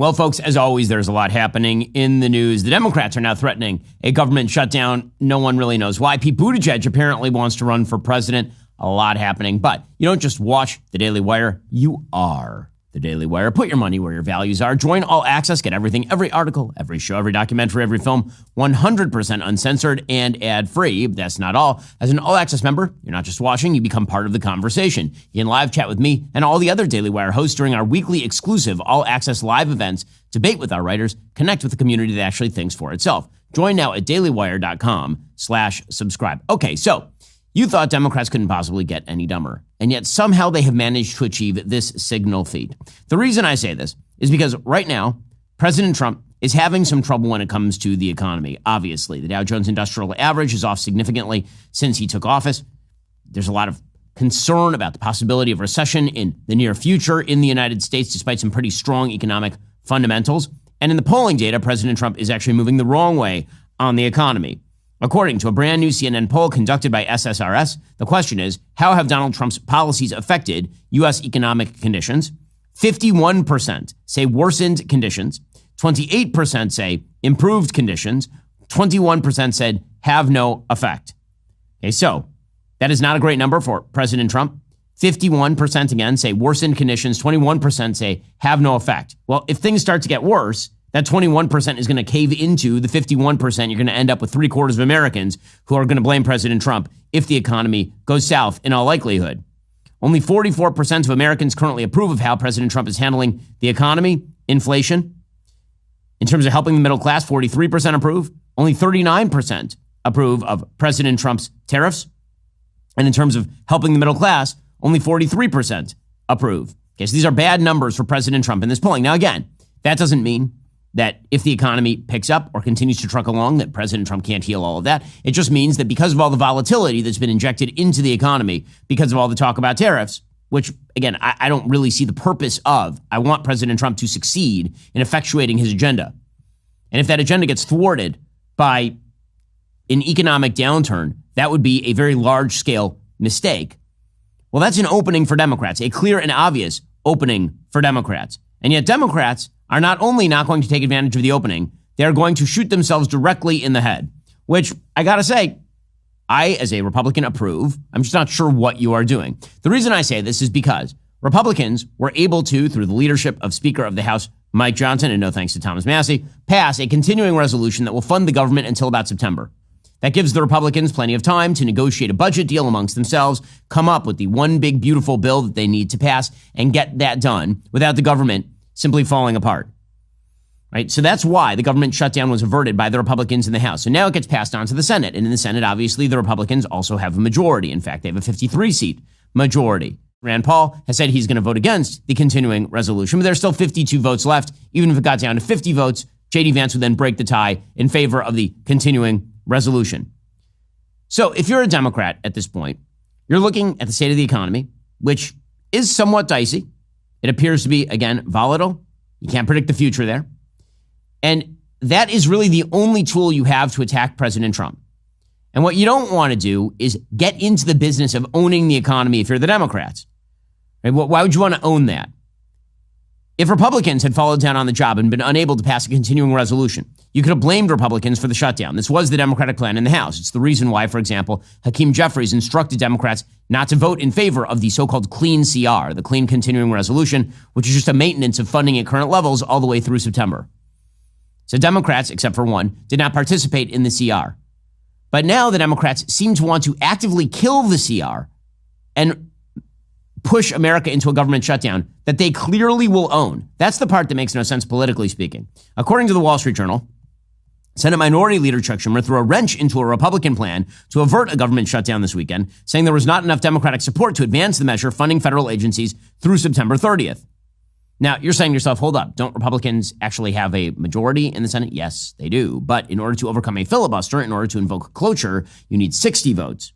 Well, folks, as always, there's a lot happening in the news. The Democrats are now threatening a government shutdown. No one really knows why. Pete Buttigieg apparently wants to run for president. A lot happening. But you don't just watch the Daily Wire. You are the Daily Wire. Put your money where your values are. Join All Access. Get everything, every article, every show, every documentary, every film, 100% uncensored and ad-free. That's not all. As an All Access member, you're not just watching, you become part of the conversation. You can live chat with me and all the other Daily Wire hosts during our weekly exclusive All Access live events, debate with our writers, connect with the community that actually thinks for itself. Join now at dailywire.com/subscribe. Okay, so you thought Democrats couldn't possibly get any dumber, and yet somehow they have managed to achieve this signal feat. The reason I say this is because right now, President Trump is having some trouble when it comes to the economy. Obviously, the Dow Jones Industrial Average is off significantly since he took office. There's a lot of concern about the possibility of recession in the near future in the United States, despite some pretty strong economic fundamentals. And in the polling data, President Trump is actually moving the wrong way on the economy. According to a brand new CNN poll conducted by SSRS, the question is, how have Donald Trump's policies affected U.S. economic conditions? 51% say worsened conditions. 28% say improved conditions. 21% said have no effect. Okay, so that is not a great number for President Trump. 51% again say worsened conditions. 21% say have no effect. Well, if things start to get worse, that 21% is going to cave into the 51%. You're going to end up with 3/4 of Americans who are going to blame President Trump if the economy goes south in all likelihood. Only 44% of Americans currently approve of how President Trump is handling the economy, inflation. In terms of helping the middle class, 43% approve. Only 39% approve of President Trump's tariffs. And in terms of helping the middle class, only 43% approve. Okay, so these are bad numbers for President Trump in this polling. Now, again, that doesn't mean that if the economy picks up or continues to truck along, that President Trump can't heal all of that. It just means that because of all the volatility that's been injected into the economy, because of all the talk about tariffs, which, again, I don't really see the purpose of. I want President Trump to succeed in effectuating his agenda. And if that agenda gets thwarted by an economic downturn, that would be a very large-scale mistake. Well, that's an opening for Democrats, a clear and obvious opening for Democrats. And yet Democrats are not only not going to take advantage of the opening, they're going to shoot themselves directly in the head, which I got to say, I, as a Republican, approve. I'm just not sure what you are doing. The reason I say this is because Republicans were able to, through the leadership of Speaker of the House Mike Johnson, and no thanks to Thomas Massie, pass a continuing resolution that will fund the government until about September. That gives the Republicans plenty of time to negotiate a budget deal amongst themselves, come up with the one big, beautiful bill that they need to pass, and get that done without the government simply falling apart. Right? So that's why the government shutdown was averted by the Republicans in the House. So now it gets passed on to the Senate. And in the Senate, obviously, the Republicans also have a majority. In fact, they have a 53-seat majority. Rand Paul has said he's going to vote against the continuing resolution, but there's still 52 votes left. Even if it got down to 50 votes, J.D. Vance would then break the tie in favor of the continuing resolution. So if you're a Democrat at this point, you're looking at the state of the economy, which is somewhat dicey. It appears to be, again, volatile. You can't predict the future there. And that is really the only tool you have to attack President Trump. And what you don't want to do is get into the business of owning the economy if you're the Democrats. Right? Why would you want to own that? If Republicans had followed down on the job and been unable to pass a continuing resolution, you could have blamed Republicans for the shutdown. This was the Democratic plan in the House. It's the reason why, for example, Hakeem Jeffries instructed Democrats not to vote in favor of the so-called clean CR, the clean continuing resolution, which is just a maintenance of funding at current levels all the way through September. So Democrats, except for one, did not participate in the CR. But now the Democrats seem to want to actively kill the CR and push America into a government shutdown that they clearly will own. That's the part that makes no sense politically speaking. According to the Wall Street Journal, Senate Minority Leader Chuck Schumer threw a wrench into a Republican plan to avert a government shutdown this weekend, saying there was not enough Democratic support to advance the measure funding federal agencies through September 30th. Now, you're saying to yourself, hold up, don't Republicans actually have a majority in the Senate? Yes, they do. But in order to overcome a filibuster, in order to invoke cloture, you need 60 votes.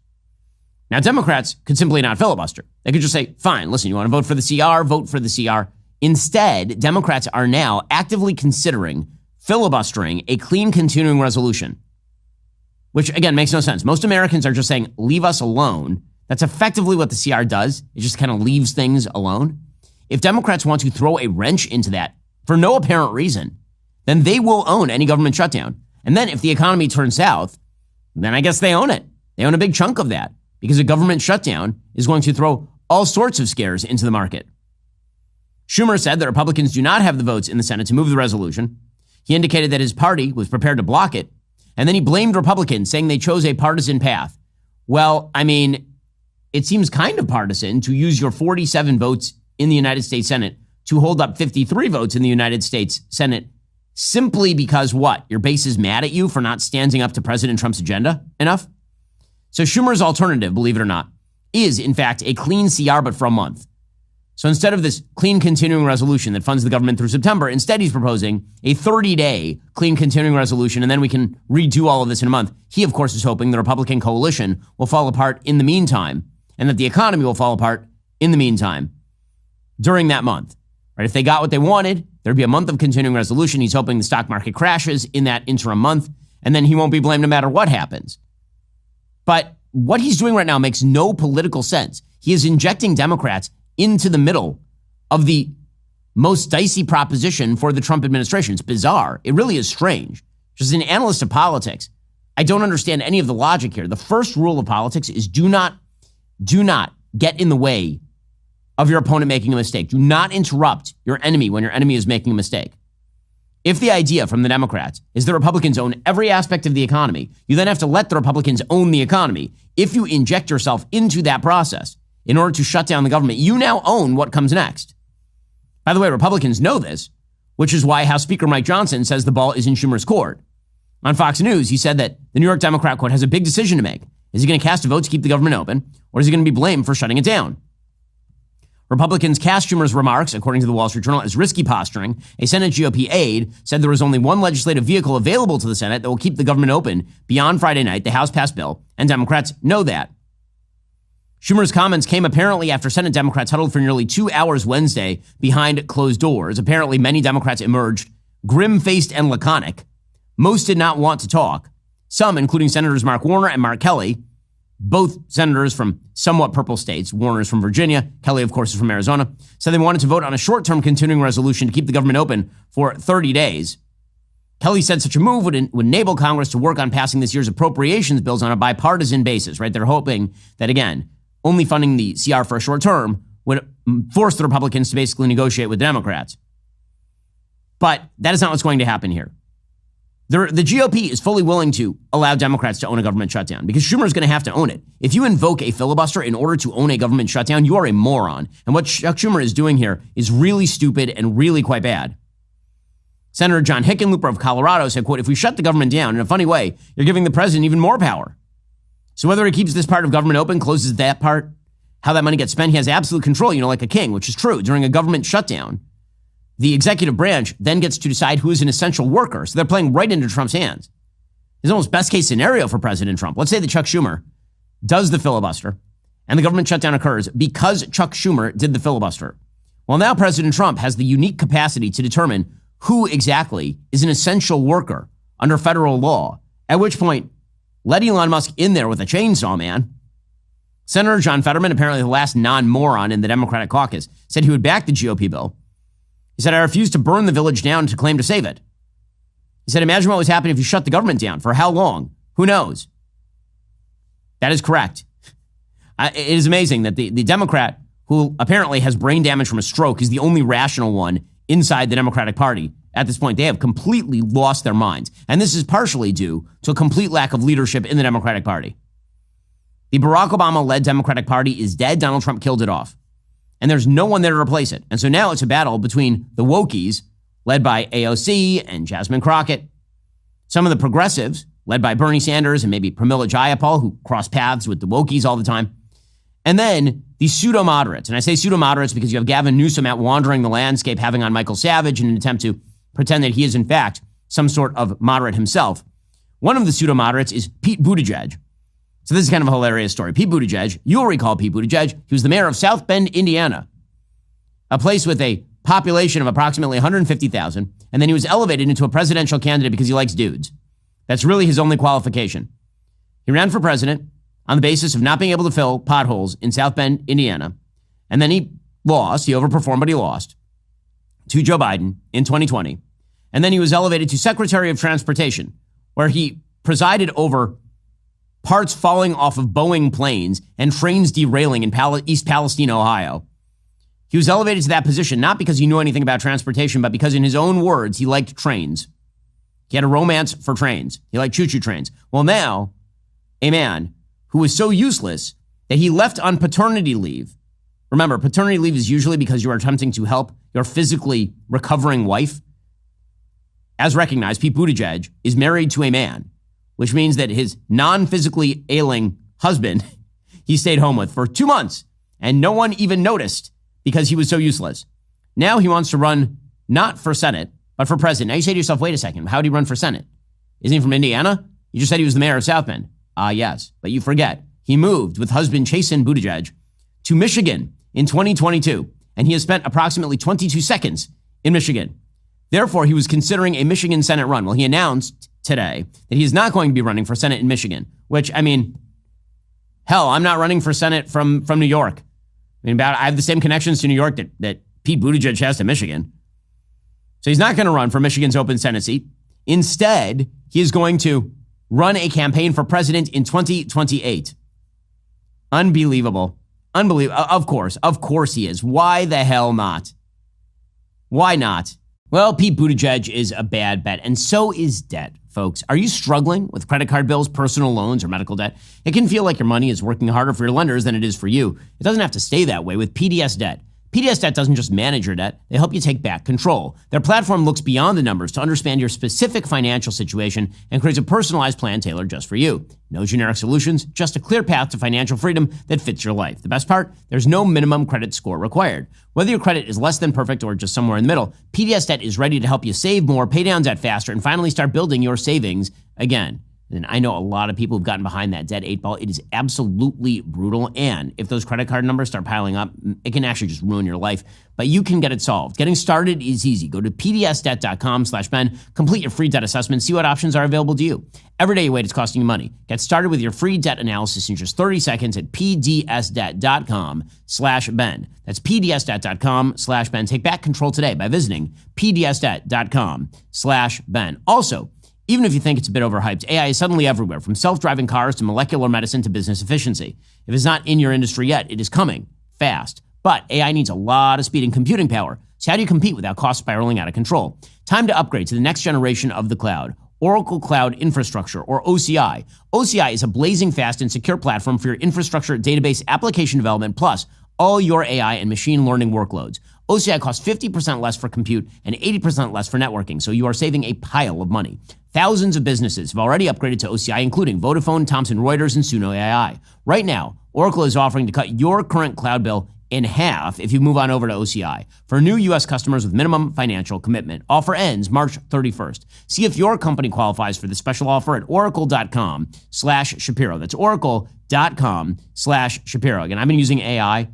Now, Democrats could simply not filibuster. They could just say, fine, listen, you want to vote for the CR? Vote for the CR. Instead, Democrats are now actively considering filibustering a clean continuing resolution, which, again, makes no sense. Most Americans are just saying, leave us alone. That's effectively what the CR does. It just kind of leaves things alone. If Democrats want to throw a wrench into that for no apparent reason, then they will own any government shutdown. And then if the economy turns south, then I guess they own it. They own a big chunk of that because a government shutdown is going to throw all sorts of scares into the market. Schumer said that Republicans do not have the votes in the Senate to move the resolution. He indicated that his party was prepared to block it. And then he blamed Republicans, saying they chose a partisan path. Well, I mean, it seems kind of partisan to use your 47 votes in the United States Senate to hold up 53 votes in the United States Senate simply because what? Your base is mad at you for not standing up to President Trump's agenda enough? So Schumer's alternative, believe it or not, is in fact a clean CR, but for a month. So instead of this clean continuing resolution that funds the government through September, instead he's proposing a 30-day clean continuing resolution, and then we can redo all of this in a month. He, of course, is hoping the Republican coalition will fall apart in the meantime, and that the economy will fall apart in the meantime during that month. Right? If they got what they wanted, there'd be a month of continuing resolution. He's hoping the stock market crashes in that interim month, and then he won't be blamed no matter what happens. But what he's doing right now makes no political sense. He is injecting Democrats into the middle of the most dicey proposition for the Trump administration. It's bizarre. It really is strange. Just as an analyst of politics, I don't understand any of the logic here. The first rule of politics is do not get in the way of your opponent making a mistake. Do not interrupt your enemy when your enemy is making a mistake. If the idea from the Democrats is the Republicans own every aspect of the economy, you then have to let the Republicans own the economy. If you inject yourself into that process in order to shut down the government, you now own what comes next. By the way, Republicans know this, which is why House Speaker Mike Johnson says the ball is in Schumer's court. On Fox News, he said that the New York Democrat, quote, has a big decision to make. Is he going to cast a vote to keep the government open, or is he going to be blamed for shutting it down? Republicans cast Schumer's remarks, according to the Wall Street Journal, as risky posturing. A Senate GOP aide said there was only one legislative vehicle available to the Senate that will keep the government open beyond Friday night. The House passed bill, and Democrats know that. Schumer's comments came apparently after Senate Democrats huddled for nearly 2 hours Wednesday behind closed doors. Apparently, many Democrats emerged grim-faced and laconic. Most did not want to talk. Some, including Senators Mark Warner and Mark Kelly, both senators from somewhat purple states, Warner's from Virginia, Kelly, of course, is from Arizona, said they wanted to vote on a short-term continuing resolution to keep the government open for 30 days. Kelly said such a move would enable Congress to work on passing this year's appropriations bills on a bipartisan basis, right? They're hoping that, again, only funding the CR for a short term would force the Republicans to basically negotiate with the Democrats. But that is not what's going to happen here. The GOP is fully willing to allow Democrats to own a government shutdown because Schumer is going to have to own it. If you invoke a filibuster in order to own a government shutdown, you are a moron. And what Chuck Schumer is doing here is really stupid and really quite bad. Senator John Hickenlooper of Colorado said, quote, if we shut the government down in a funny way, you're giving the president even more power. So whether he keeps this part of government open, closes that part, how that money gets spent, he has absolute control, like a king, which is true. During a government shutdown, the executive branch then gets to decide who is an essential worker. So they're playing right into Trump's hands. It's almost best case scenario for President Trump. Let's say that Chuck Schumer does the filibuster and the government shutdown occurs because Chuck Schumer did the filibuster. Well, now President Trump has the unique capacity to determine who exactly is an essential worker under federal law, at which point, let Elon Musk in there with a chainsaw, man. Senator John Fetterman, apparently the last non-moron in the Democratic caucus, said he would back the GOP bill. He said, I refuse to burn the village down to claim to save it. He said, imagine what was happening if you shut the government down. For how long? Who knows? That is correct. It is amazing that the Democrat, who apparently has brain damage from a stroke, is the only rational one inside the Democratic Party. At this point, they have completely lost their minds. And this is partially due to a complete lack of leadership in the Democratic Party. The Barack Obama-led Democratic Party is dead. Donald Trump killed it off. And there's no one there to replace it. And so now it's a battle between the wokies, led by AOC and Jasmine Crockett, some of the progressives, led by Bernie Sanders and maybe Pramila Jayapal, who cross paths with the wokies all the time, and then the pseudo-moderates. And I say pseudo-moderates because you have Gavin Newsom out wandering the landscape, having on Michael Savage in an attempt to pretend that he is, in fact, some sort of moderate himself. One of the pseudo-moderates is Pete Buttigieg. So this is kind of a hilarious story. Pete Buttigieg, you'll recall Pete Buttigieg. He was the mayor of South Bend, Indiana, a place with a population of approximately 150,000. And then he was elevated into a presidential candidate because he likes dudes. That's really his only qualification. He ran for president on the basis of not being able to fill potholes in South Bend, Indiana. And then he lost. He overperformed, but he lost. to Joe Biden in 2020. And then he was elevated to Secretary of Transportation, where he presided over parts falling off of Boeing planes and trains derailing in East Palestine, Ohio. He was elevated to that position not because he knew anything about transportation, but because in his own words, he liked trains. He had a romance for trains. He liked choo-choo trains. Well, now, a man who was so useless that he left on paternity leave. Remember, paternity leave is usually because you are attempting to help your physically recovering wife. As recognized, Pete Buttigieg is married to a man, which means that his non-physically ailing husband, he stayed home with for 2 months, and no one even noticed because he was so useless. Now he wants to run not for Senate, but for president. Now you say to yourself, wait a second, how did he run for Senate? Isn't he from Indiana? You just said he was the mayor of South Bend. Yes, but you forget. He moved with husband Chasten Buttigieg to Michigan in 2022, and he has spent approximately 22 seconds in Michigan. Therefore, he was considering a Michigan Senate run. Well, he announced today that he is not going to be running for Senate in Michigan, which, I mean, hell, I'm not running for Senate from New York. I have the same connections to New York that Pete Buttigieg has to Michigan. So he's not going to run for Michigan's open Senate seat. Instead, he is going to run a campaign for president in 2028. Unbelievable. Unbelievable. Of course he is. Why the hell not? Why not? Well, Pete Buttigieg is a bad bet, and so is debt, folks. Are you struggling with credit card bills, personal loans, or medical debt? It can feel like your money is working harder for your lenders than it is for you. It doesn't have to stay that way with PDS Debt. PDS Debt doesn't just manage your debt, they help you take back control. Their platform looks beyond the numbers to understand your specific financial situation and creates a personalized plan tailored just for you. No generic solutions, just a clear path to financial freedom that fits your life. The best part? There's no minimum credit score required. Whether your credit is less than perfect or just somewhere in the middle, PDS Debt is ready to help you save more, pay down debt faster, and finally start building your savings again. And I know a lot of people who've gotten behind that debt 8-ball. It is absolutely brutal. And if those credit card numbers start piling up, it can actually just ruin your life. But you can get it solved. Getting started is easy. Go to pdsdebt.com/Ben, complete your free debt assessment, see what options are available to you. Every day you wait is costing you money. Get started with your free debt analysis in just 30 seconds at pdsdebt.com/Ben. That's pdsdebt.com/Ben. Take back control today by visiting pdsdebt.com/Ben. Also, even if you think it's a bit overhyped, AI is suddenly everywhere, from self-driving cars to molecular medicine to business efficiency. If it's not in your industry yet, it is coming fast. But AI needs a lot of speed and computing power. So how do you compete without costs spiraling out of control? Time to upgrade to the next generation of the cloud. Oracle Cloud Infrastructure, or OCI. OCI is a blazing fast and secure platform for your infrastructure, database, application development, plus all your AI and machine learning workloads. OCI costs 50% less for compute and 80% less for networking, so you are saving a pile of money. Thousands of businesses have already upgraded to OCI, including Vodafone, Thomson Reuters, and Suno AI. Right now, Oracle is offering to cut your current cloud bill in half if you move on over to OCI. For new U.S. customers with minimum financial commitment. Offer ends March 31st. See if your company qualifies for the special offer at oracle.com/Shapiro. That's oracle.com/Shapiro. Again, I've been using AI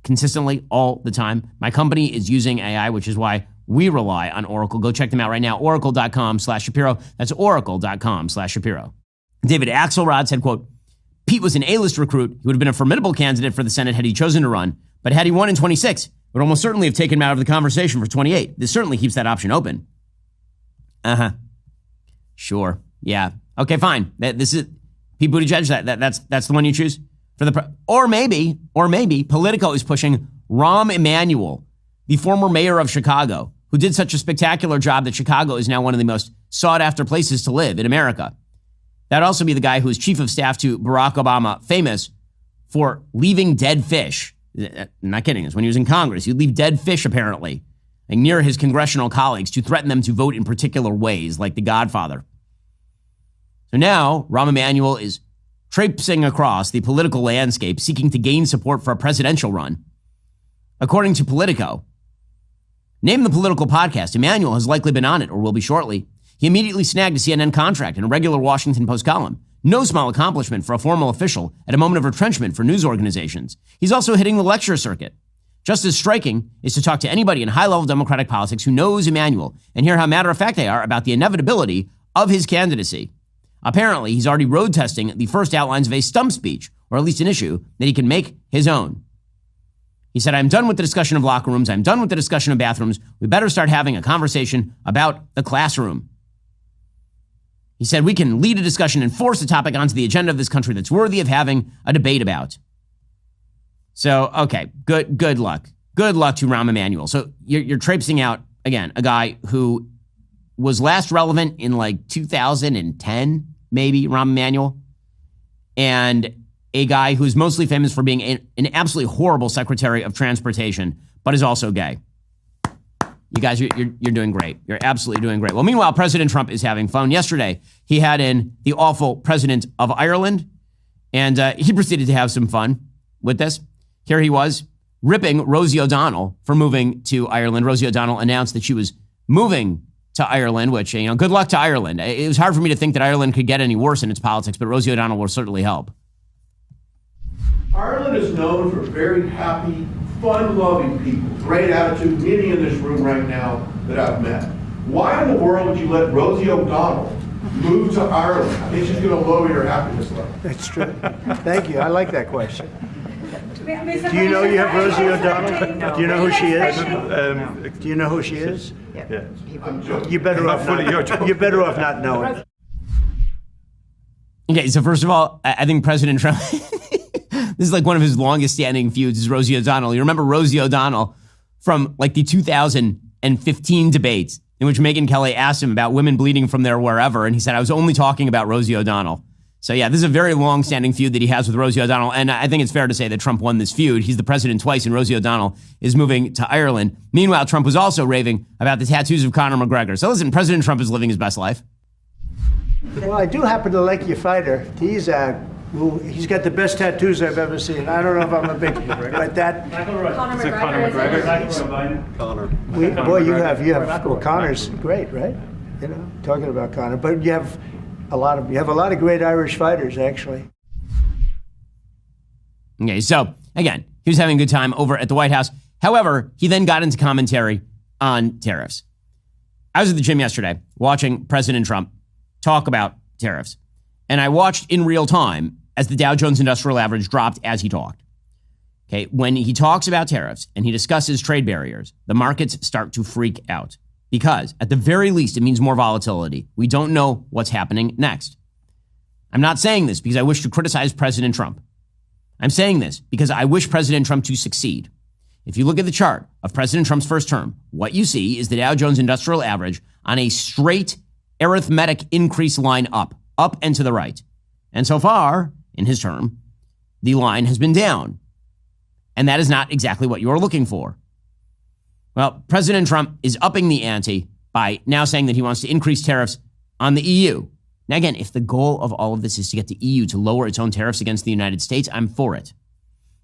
consistently all the time. My company is using AI, which is why we rely on Oracle. Go check them out right now, oracle.com/Shapiro. That's oracle.com/Shapiro. David Axelrod said, quote, Pete was an A-list recruit. He would have been a formidable candidate for the Senate had he chosen to run. But had he won in 26, it would almost certainly have taken him out of the conversation for 28. This certainly keeps that option open. Sure. Yeah. Okay, fine. This is Pete Buttigieg. That's the one you choose for the or maybe Politico is pushing Rahm Emanuel, the former mayor of Chicago, who did such a spectacular job that Chicago is now one of the most sought-after places to live in America. That'd also be the guy who is chief of staff to Barack Obama, famous for leaving dead fish. I'm not kidding. This when he was in Congress, he'd leave dead fish, apparently, and near his congressional colleagues to threaten them to vote in particular ways, like The Godfather. So now, Rahm Emanuel is traipsing across the political landscape, seeking to gain support for a presidential run. According to Politico, name the political podcast. Emanuel has likely been on it or will be shortly. He immediately snagged a CNN contract and a regular Washington Post column. No small accomplishment for a formal official at a moment of retrenchment for news organizations. He's also hitting the lecture circuit. Just as striking is to talk to anybody in high-level Democratic politics who knows Emanuel and hear how matter-of-fact they are about the inevitability of his candidacy. Apparently, he's already road testing the first outlines of a stump speech, or at least an issue that he can make his own. He said, I'm done with the discussion of locker rooms. I'm done with the discussion of bathrooms. We better start having a conversation about the classroom. He said, we can lead a discussion and force a topic onto the agenda of this country that's worthy of having a debate about. So, okay, good luck. Good luck to Rahm Emanuel. So you're traipsing out, again, a guy who was last relevant in like 2010, maybe, Rahm Emanuel, and a guy who's mostly famous for being an absolutely horrible Secretary of Transportation, but is also gay. You guys, you're doing great. You're absolutely doing great. Well, meanwhile, President Trump is having fun. Yesterday, he had in the awful president of Ireland, and he proceeded to have some fun with this. Here he was ripping Rosie O'Donnell for moving to Ireland. Rosie O'Donnell announced that she was moving to Ireland, which, good luck to Ireland. It was hard for me to think that Ireland could get any worse in its politics, but Rosie O'Donnell will certainly help. Ireland is known for very happy, fun-loving people, great attitude, many in this room right now that I've met. Why in the world would you let Rosie O'Donnell move to Ireland? I think she's going to lower your happiness level. That's true. Thank you. I like that question. Do you know you have Rosie O'Donnell? Do you know who she is? Do you know who she is? Yeah. You're better off not knowing. Okay, so first of all, I think President Trump, this is like one of his longest standing feuds is Rosie O'Donnell. You remember Rosie O'Donnell from like the 2015 debates in which Megyn Kelly asked him about women bleeding from their wherever, and he said, I was only talking about Rosie O'Donnell. So yeah, this is a very long-standing feud that he has with Rosie O'Donnell, and I think it's fair to say that Trump won this feud. He's the president twice, and Rosie O'Donnell is moving to Ireland. Meanwhile, Trump was also raving about the tattoos of Conor McGregor. So listen, President Trump is living his best life. Well, I do happen to like your fighter. He's got the best tattoos I've ever seen. I don't know if I'm a big, but that. Conor McGregor. Well, Conor's great, right? Talking about Conor, but you have a lot of great Irish fighters, actually. Okay, so again, he was having a good time over at the White House. However, he then got into commentary on tariffs. I was at the gym yesterday watching President Trump talk about tariffs, and I watched in real time as the Dow Jones Industrial Average dropped as he talked. Okay, when he talks about tariffs and he discusses trade barriers, the markets start to freak out. Because, at the very least, it means more volatility. We don't know what's happening next. I'm not saying this because I wish to criticize President Trump. I'm saying this because I wish President Trump to succeed. If you look at the chart of President Trump's first term, what you see is the Dow Jones Industrial Average on a straight arithmetic increase line up and to the right. And so far, in his term, the line has been down. And that is not exactly what you are looking for. Well, President Trump is upping the ante by now saying that he wants to increase tariffs on the EU. Now, again, if the goal of all of this is to get the EU to lower its own tariffs against the United States, I'm for it.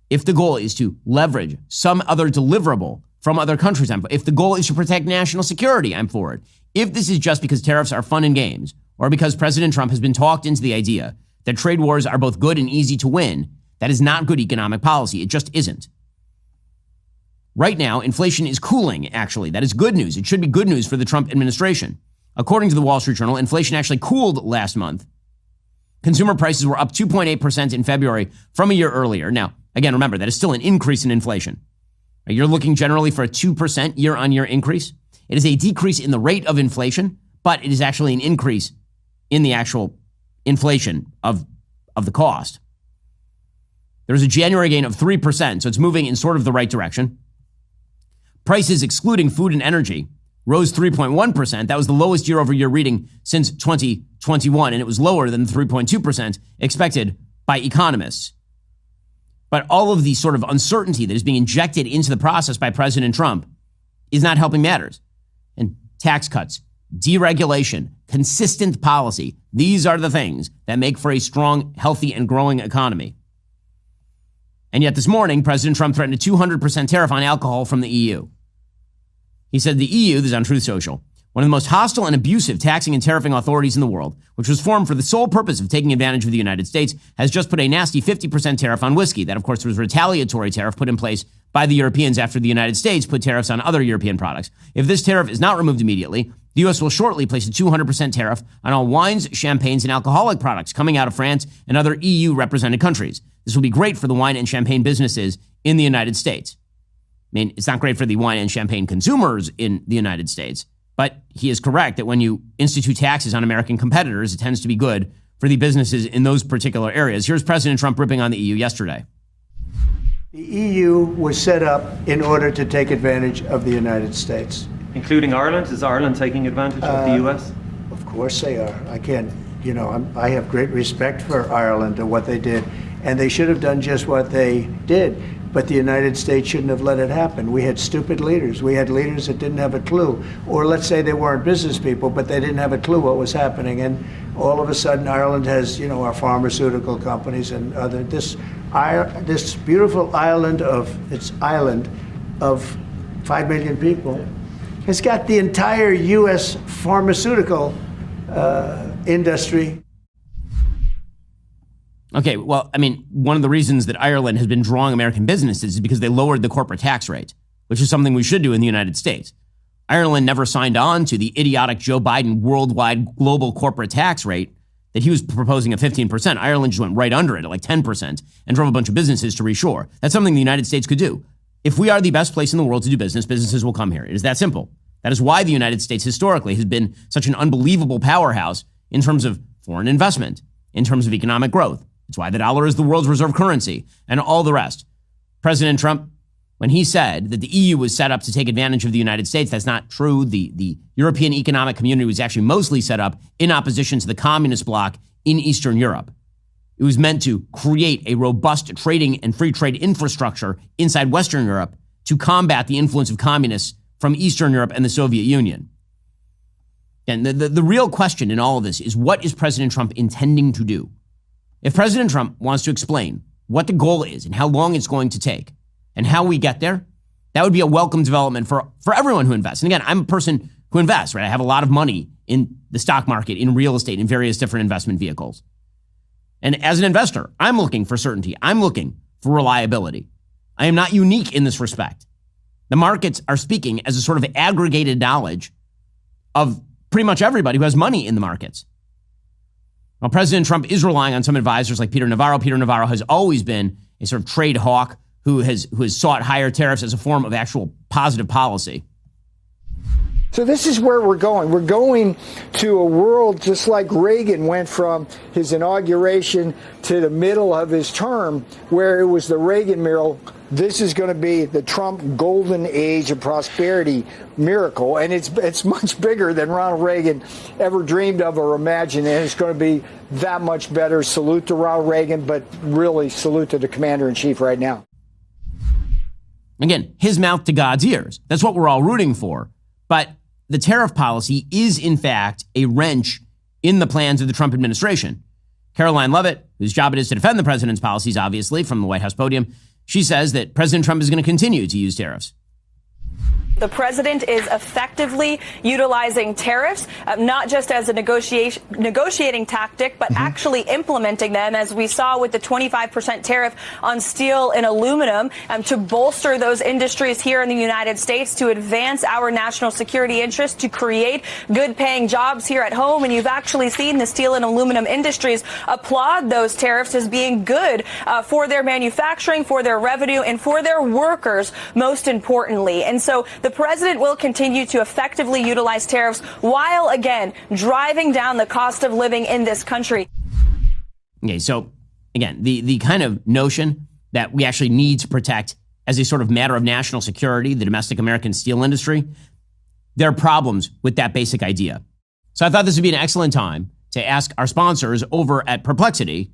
If the goal is to leverage some other deliverable from other countries, I'm for it. If the goal is to protect national security, I'm for it. If this is just because tariffs are fun and games, or because President Trump has been talked into the idea that trade wars are both good and easy to win, that is not good economic policy. It just isn't. Right now, inflation is cooling, actually. That is good news. It should be good news for the Trump administration. According to the Wall Street Journal, inflation actually cooled last month. Consumer prices were up 2.8% in February from a year earlier. Now, again, remember, that is still an increase in inflation. You're looking generally for a 2% year-on-year increase. It is a decrease in the rate of inflation, but it is actually an increase in the actual inflation of the cost. There was a January gain of 3%, so it's moving in sort of the right direction. Prices excluding food and energy rose 3.1%. That was the lowest year-over-year reading since 2021, and it was lower than the 3.2% expected by economists. But all of the sort of uncertainty that is being injected into the process by President Trump is not helping matters. And tax cuts, deregulation, consistent policy, these are the things that make for a strong, healthy, and growing economy. And yet this morning, President Trump threatened a 200% tariff on alcohol from the EU. He said the EU, this is on Truth Social, one of the most hostile and abusive taxing and tariffing authorities in the world, which was formed for the sole purpose of taking advantage of the United States, has just put a nasty 50% tariff on whiskey. That, of course, was a retaliatory tariff put in place by the Europeans after the United States put tariffs on other European products. If this tariff is not removed immediately, the U.S. will shortly place a 200% tariff on all wines, champagnes, and alcoholic products coming out of France and other EU-represented countries. This will be great for the wine and champagne businesses in the United States. mean, it's not great for the wine and champagne consumers in the United States, but he is correct that when you institute taxes on American competitors, it tends to be good for the businesses in those particular areas. Here's President Trump ripping on the EU yesterday. The EU was set up in order to take advantage of the United States. Including Ireland? Is Ireland taking advantage of the US? Of course they are. I can't, I have great respect for Ireland and what they did, and they should have done just what they did. But the United States shouldn't have let it happen. We had stupid leaders. We had leaders that didn't have a clue. Or let's say they weren't business people, but they didn't have a clue what was happening. And all of a sudden, Ireland has, our pharmaceutical companies and other, this beautiful island of 5 million people has got the entire U.S. pharmaceutical industry. Okay, well, I mean, one of the reasons that Ireland has been drawing American businesses is because they lowered the corporate tax rate, which is something we should do in the United States. Ireland never signed on to the idiotic Joe Biden worldwide global corporate tax rate that he was proposing at 15%. Ireland just went right under it at like 10% and drove a bunch of businesses to reshore. That's something the United States could do. If we are the best place in the world to do business, businesses will come here. It is that simple. That is why the United States historically has been such an unbelievable powerhouse in terms of foreign investment, in terms of economic growth. It's why the dollar is the world's reserve currency and all the rest. President Trump, when he said that the EU was set up to take advantage of the United States, that's not true. The European Economic Community was actually mostly set up in opposition to the communist bloc in Eastern Europe. It was meant to create a robust trading and free trade infrastructure inside Western Europe to combat the influence of communists from Eastern Europe and the Soviet Union. And the real question in all of this is, what is President Trump intending to do? If President Trump wants to explain what the goal is and how long it's going to take and how we get there, that would be a welcome development for everyone who invests. And again, I'm a person who invests, right? I have a lot of money in the stock market, in real estate, in various different investment vehicles. And as an investor, I'm looking for certainty. I'm looking for reliability. I am not unique in this respect. The markets are speaking as a sort of aggregated knowledge of pretty much everybody who has money in the markets. Well, President Trump is relying on some advisors like Peter Navarro. Peter Navarro has always been a sort of trade hawk who has sought higher tariffs as a form of actual positive policy. So this is where we're going. We're going to a world just like Reagan went from his inauguration to the middle of his term, where it was the Reagan miracle. This is going to be the Trump golden age of prosperity miracle. And it's much bigger than Ronald Reagan ever dreamed of or imagined. And it's going to be that much better. Salute to Ronald Reagan, but really salute to the commander-in-chief right now. Again, his mouth to God's ears. That's what we're all rooting for. But the tariff policy is, in fact, a wrench in the plans of the Trump administration. Caroline Leavitt, whose job it is to defend the president's policies, obviously, from the White House podium, she says that President Trump is going to continue to use tariffs. The president is effectively utilizing tariffs, not just as a negotiating tactic, but actually implementing them, as we saw with the 25% tariff on steel and aluminum, to bolster those industries here in the United States, to advance our national security interests, to create good-paying jobs here at home. And you've actually seen the steel and aluminum industries applaud those tariffs as being good for their manufacturing, for their revenue, and for their workers, most importantly. And so the president will continue to effectively utilize tariffs while, again, driving down the cost of living in this country. Okay, so, again, the kind of notion that we actually need to protect, as a sort of matter of national security, the domestic American steel industry, there are problems with that basic idea. So I thought this would be an excellent time to ask our sponsors over at Perplexity,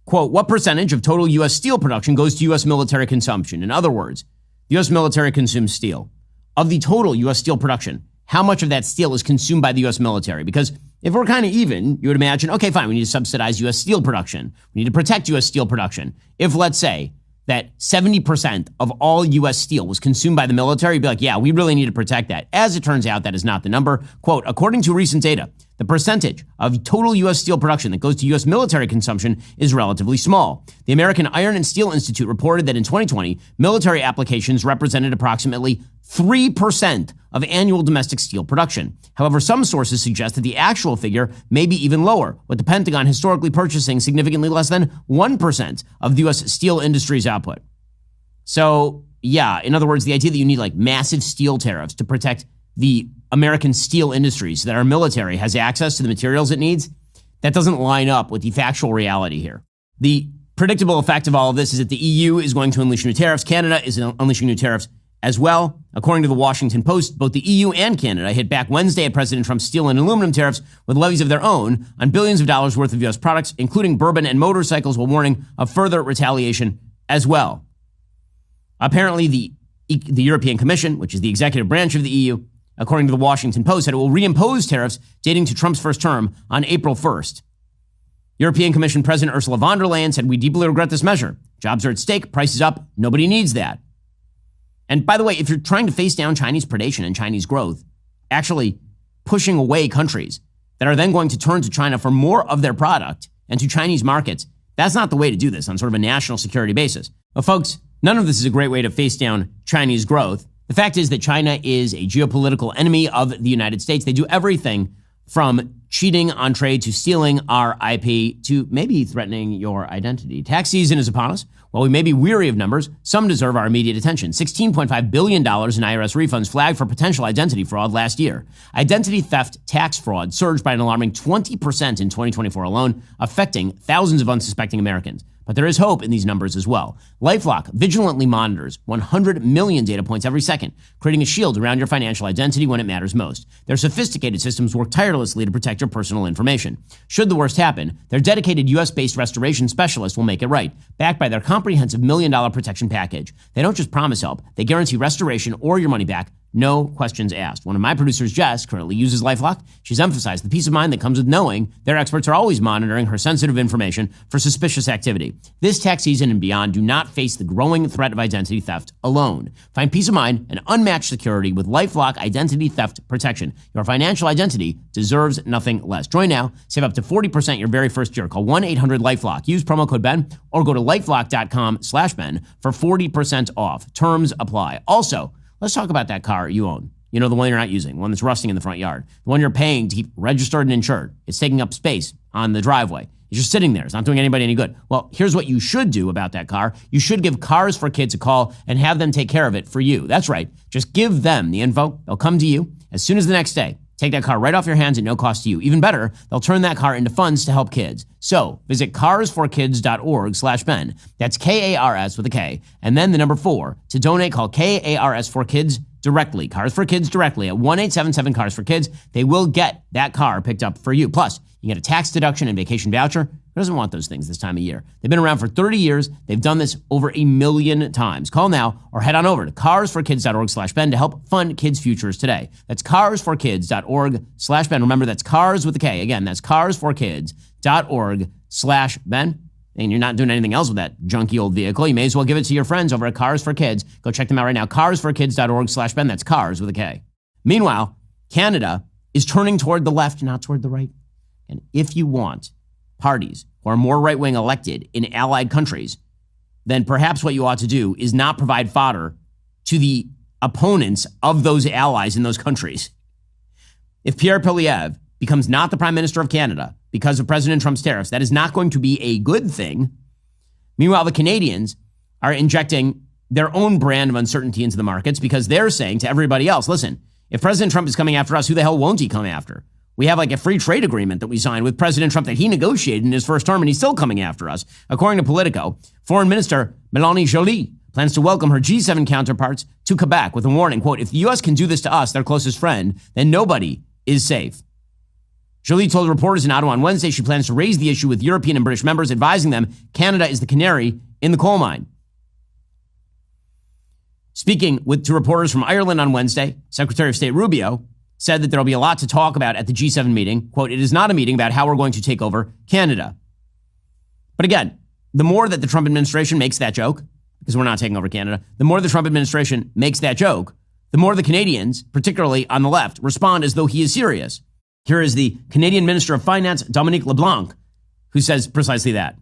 quote, what percentage of total U.S. steel production goes to U.S. military consumption? In other words, the U.S. military consumes steel. Of the total U.S. steel production, how much of that steel is consumed by the U.S. military? Because if we're kind of even, you would imagine, okay, fine, we need to subsidize U.S. steel production. We need to protect U.S. steel production. If, let's say, that 70% of all U.S. steel was consumed by the military, you'd be like, yeah, we really need to protect that. As it turns out, that is not the number. Quote, according to recent data, the percentage of total U.S. steel production that goes to U.S. military consumption is relatively small. The American Iron and Steel Institute reported that in 2020, military applications represented approximately 3% of annual domestic steel production. However, some sources suggest that the actual figure may be even lower, with the Pentagon historically purchasing significantly less than 1% of the U.S. steel industry's output. So, yeah, in other words, the idea that you need like massive steel tariffs to protect the American steel industry so that our military has access to the materials it needs, that doesn't line up with the factual reality here. The predictable effect of all of this is that the EU is going to unleash new tariffs. Canada is unleashing new tariffs as well. According to the Washington Post, both the EU and Canada hit back Wednesday at President Trump's steel and aluminum tariffs with levies of their own on billions of dollars worth of U.S. products, including bourbon and motorcycles, while warning of further retaliation as well. Apparently, the European Commission, which is the executive branch of the EU, according to the Washington Post, said it will reimpose tariffs dating to Trump's first term on April 1st. European Commission President Ursula von der Leyen said, "We deeply regret this measure. Jobs are at stake, prices up, nobody needs that." And by the way, if you're trying to face down Chinese predation and Chinese growth, actually pushing away countries that are then going to turn to China for more of their product and to Chinese markets, that's not the way to do this on sort of a national security basis. But folks, none of this is a great way to face down Chinese growth. The fact is that China is a geopolitical enemy of the United States. They do everything from cheating on trade to stealing our IP to maybe threatening your identity. Tax season is upon us. While we may be weary of numbers, some deserve our immediate attention. $16.5 billion in IRS refunds flagged for potential identity fraud last year. Identity theft tax fraud surged by an alarming 20% in 2024 alone, affecting thousands of unsuspecting Americans. But there is hope in these numbers as well. LifeLock vigilantly monitors 100 million data points every second, creating a shield around your financial identity when it matters most. Their sophisticated systems work tirelessly to protect your personal information. Should the worst happen, their dedicated U.S.-based restoration specialist will make it right, backed by their comprehensive $1 million protection package. They don't just promise help, they guarantee restoration or your money back, no questions asked. One of my producers, Jess, currently uses LifeLock. She's emphasized the peace of mind that comes with knowing their experts are always monitoring her sensitive information for suspicious activity. This tax season and beyond, do not face the growing threat of identity theft alone. Find peace of mind and unmatched security with LifeLock Identity Theft Protection. Your financial identity deserves nothing less. Join now. Save up to 40% your very first year. Call 1-800-LifeLock. Use promo code Ben or go to LifeLock.com/Ben for 40% off. Terms apply. Also, let's talk about that car you own. You know, the one you're not using, the one that's rusting in the front yard, the one you're paying to keep registered and insured. It's taking up space on the driveway. It's just sitting there. It's not doing anybody any good. Well, here's what you should do about that car. You should give Cars for Kids a call and have them take care of it for you. That's right. Just give them the info. They'll come to you as soon as the next day. Take that car right off your hands at no cost to you. Even better, they'll turn that car into funds to help kids. So visit carsforkids.org/Ben. That's KARS with a K. And then the number 4. To donate, call KARS for Kids directly. Cars for Kids directly at 1-877-CARS for Kids. They will get that car picked up for you. Plus, you get a tax deduction and vacation voucher. Who doesn't want those things this time of year? They've been around for 30 years. They've done this over 1 million times. Call now or head on over to carsforkids.org/Ben to help fund kids' futures today. That's carsforkids.org/Ben. Remember, that's Cars with a K. Again, that's carsforkids.org/Ben. And you're not doing anything else with that junky old vehicle. You may as well give it to your friends over at Cars for Kids. Go check them out right now. carsforkids.org/Ben. That's Cars with a K. Meanwhile, Canada is turning toward the left, not toward the right. And if you want parties who are more right-wing elected in allied countries, then perhaps what you ought to do is not provide fodder to the opponents of those allies in those countries. If Pierre Poilievre becomes not the Prime Minister of Canada because of President Trump's tariffs, that is not going to be a good thing. Meanwhile, the Canadians are injecting their own brand of uncertainty into the markets because they're saying to everybody else, listen, if President Trump is coming after us, who the hell won't he come after? We have like a free trade agreement that we signed with President Trump that he negotiated in his first term, and he's still coming after us. According to Politico, Foreign Minister Mélanie Joly plans to welcome her G7 counterparts to Quebec with a warning, quote, if the U.S. can do this to us, their closest friend, then nobody is safe. Joly told reporters in Ottawa on Wednesday she plans to raise the issue with European and British members, advising them Canada is the canary in the coal mine. Speaking to reporters from Ireland on Wednesday, Secretary of State Rubio said that there will be a lot to talk about at the G7 meeting. Quote, it is not a meeting about how we're going to take over Canada. But again, the more that the Trump administration makes that joke, because we're not taking over Canada, the more the Trump administration makes that joke, the more the Canadians, particularly on the left, respond as though he is serious. Here is the Canadian Minister of Finance, Dominique LeBlanc, who says precisely that.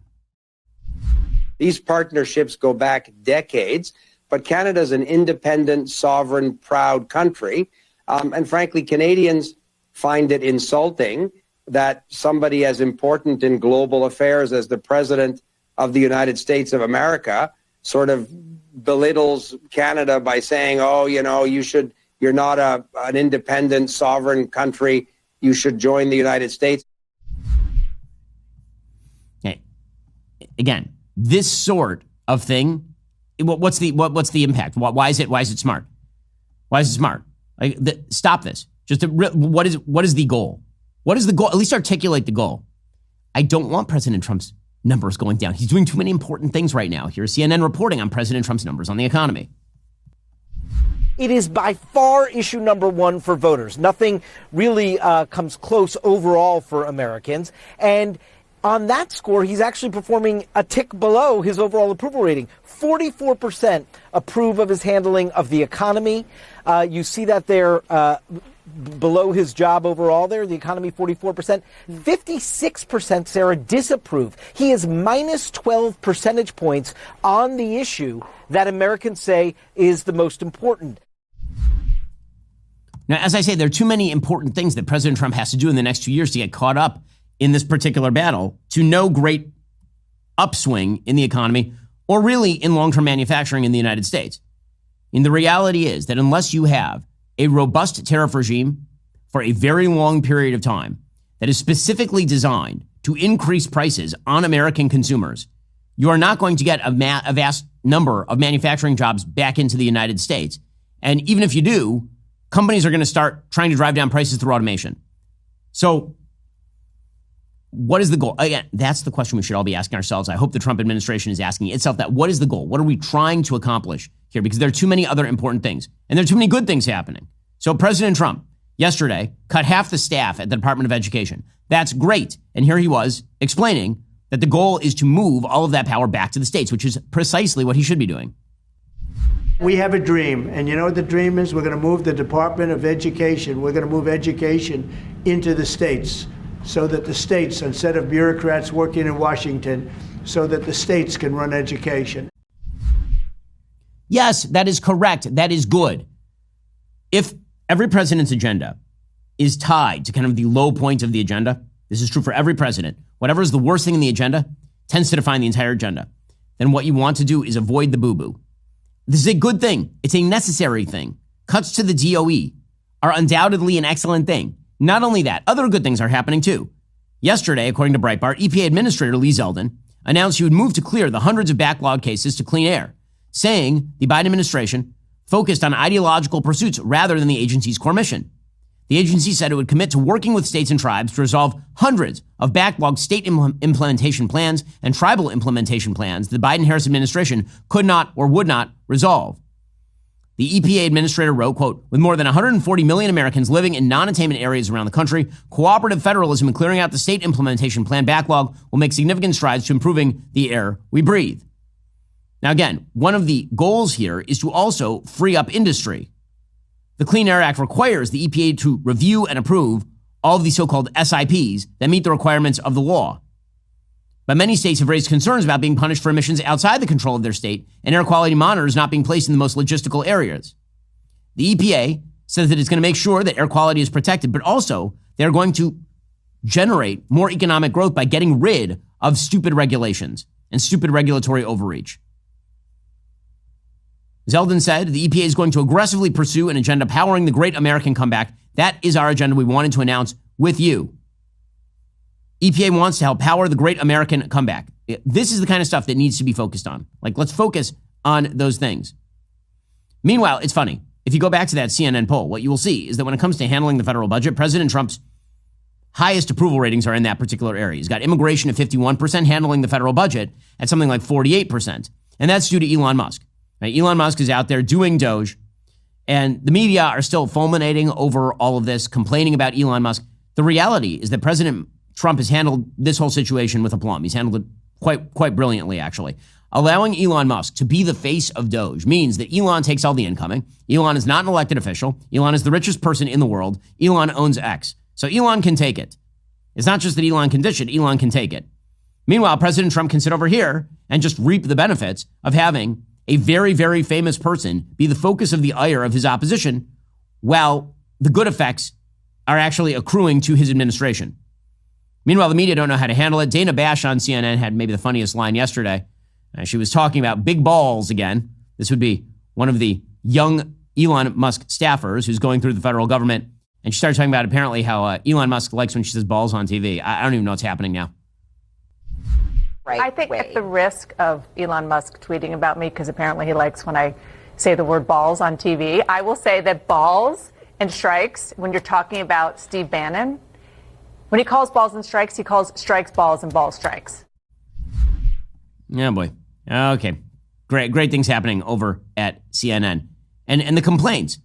These partnerships go back decades, but Canada is an independent, sovereign, proud country. And frankly, Canadians find it insulting that somebody as important in global affairs as the President of the United States of America sort of belittles Canada by saying, oh, you're not an independent sovereign country. You should join the United States. Okay. Again, this sort of thing, what's the impact? Why is it smart? Why is it smart? Stop this. What is the goal? What is the goal? At least articulate the goal. I don't want President Trump's numbers going down. He's doing too many important things right now. Here's CNN reporting on President Trump's numbers on the economy. It is by far issue number one for voters. Nothing really comes close overall for Americans. And on that score, he's actually performing a tick below his overall approval rating. 44% approve of his handling of the economy. You see that there below his job overall there, the economy 44%. 56%, Sarah, disapprove. He is minus 12 percentage points on the issue that Americans say is the most important. Now, as I say, there are too many important things that President Trump has to do in the next 2 years to get caught up in this particular battle to no great upswing in the economy or really in long-term manufacturing in the United States. And the reality is that unless you have a robust tariff regime for a very long period of time that is specifically designed to increase prices on American consumers, you are not going to get a vast number of manufacturing jobs back into the United States. And even if you do, companies are going to start trying to drive down prices through automation. So what is the goal? Again, that's the question we should all be asking ourselves. I hope the Trump administration is asking itself that. What is the goal? What are we trying to accomplish here? Because there are too many other important things. And there are too many good things happening. So President Trump, yesterday, cut half the staff at the Department of Education. That's great. And here he was explaining that the goal is to move all of that power back to the states, which is precisely what he should be doing. We have a dream, and you know what the dream is? We're going to move the Department of Education. We're going to move education into the states so that the states, instead of bureaucrats working in Washington, so that the states can run education. Yes, that is correct. That is good. If every president's agenda is tied to kind of the low point of the agenda, this is true for every president, whatever is the worst thing in the agenda tends to define the entire agenda, then what you want to do is avoid the boo-boo. This is a good thing. It's a necessary thing. Cuts to the DOE are undoubtedly an excellent thing. Not only that, other good things are happening too. Yesterday, according to Breitbart, EPA Administrator Lee Zeldin announced he would move to clear the hundreds of backlog cases to clean air, saying the Biden administration focused on ideological pursuits rather than the agency's core mission. The agency said it would commit to working with states and tribes to resolve hundreds of backlogged state implementation plans and tribal implementation plans the Biden-Harris administration could not or would not resolve. The EPA administrator wrote, quote, with more than 140 million Americans living in non-attainment areas around the country, cooperative federalism and clearing out the state implementation plan backlog will make significant strides to improving the air we breathe. Now, again, one of the goals here is to also free up industry. The Clean Air Act requires the EPA to review and approve all of the so-called SIPs that meet the requirements of the law. But many states have raised concerns about being punished for emissions outside the control of their state and air quality monitors not being placed in the most logistical areas. The EPA says that it's going to make sure that air quality is protected, but also they're going to generate more economic growth by getting rid of stupid regulations and stupid regulatory overreach. Zeldin said the EPA is going to aggressively pursue an agenda powering the great American comeback. That is our agenda we wanted to announce with you. EPA wants to help power the great American comeback. This is the kind of stuff that needs to be focused on. Like, let's focus on those things. Meanwhile, it's funny. If you go back to that CNN poll, what you will see is that when it comes to handling the federal budget, President Trump's highest approval ratings are in that particular area. He's got immigration at 51%, handling the federal budget at something like 48%. And that's due to Elon Musk. Right? Elon Musk is out there doing Doge, and the media are still fulminating over all of this, complaining about Elon Musk. The reality is that President Trump has handled this whole situation with aplomb. He's handled it quite brilliantly, actually. Allowing Elon Musk to be the face of Doge means that Elon takes all the incoming. Elon is not an elected official. Elon is the richest person in the world. Elon owns X. So Elon can take it. It's not just that Elon can dish it. Elon can take it. Meanwhile, President Trump can sit over here and just reap the benefits of having a very, very famous person be the focus of the ire of his opposition, while the good effects are actually accruing to his administration. Meanwhile, the media don't know how to handle it. Dana Bash on CNN had maybe the funniest line yesterday. She was talking about big balls again. This would be one of the young Elon Musk staffers who's going through the federal government. And she started talking about apparently how Elon Musk likes when she says balls on TV. I don't even know what's happening now. I think at the risk of Elon Musk tweeting about me, because apparently he likes when I say the word balls on TV, I will say that balls and strikes, when you're talking about Steve Bannon, when he calls balls and strikes, he calls strikes balls and balls strikes. Yeah, boy. Okay. Great things happening over at CNN. And the complaints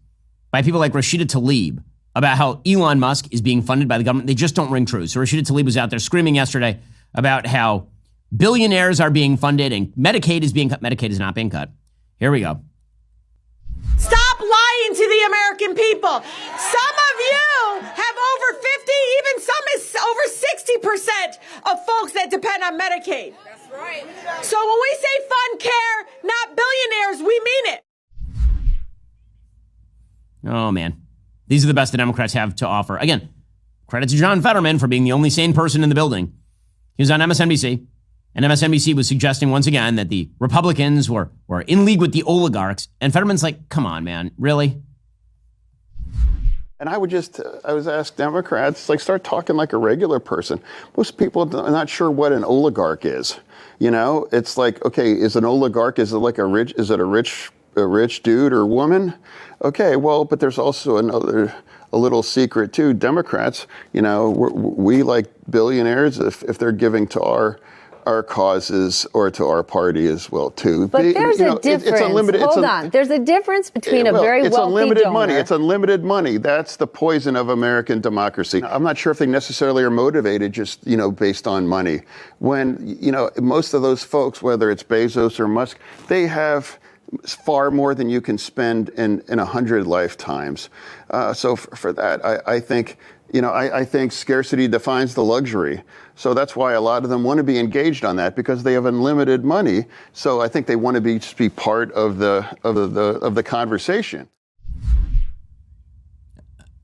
by people like Rashida Tlaib about how Elon Musk is being funded by the government, they just don't ring true. So Rashida Tlaib was out there screaming yesterday about how billionaires are being funded and Medicaid is being cut. Medicaid is not being cut. Here we go. Stop lying to the American people. Some of you have over 50, even some is over 60% of folks that depend on Medicaid. That's right. So when we say fund care, not billionaires, we mean it. Oh, man. These are the best the Democrats have to offer. Again, credit to John Fetterman for being the only sane person in the building. He was on MSNBC, and MSNBC was suggesting once again that the Republicans were in league with the oligarchs. And Fetterman's like, come on, man, really? And I was asked Democrats, like, start talking like a regular person. Most people are not sure what an oligarch is. You know, it's like, okay, is an oligarch, is it like a rich dude or woman? Okay, well, but there's also a little secret too. Democrats, you know, we like billionaires if they're giving to our causes or to our party as well too. But there's a difference. Hold on. There's a difference between a very wealthy unlimited donor. money. It's unlimited money. That's the poison of American democracy. I'm not sure if they necessarily are motivated just, you know, based on money. When, you know, most of those folks, whether it's Bezos or Musk, they have far more than you can spend in 100 lifetimes. So for that, I think, you know, I think scarcity defines the luxury. So that's why a lot of them want to be engaged on that, because they have unlimited money. So I think they want to just be part of the conversation.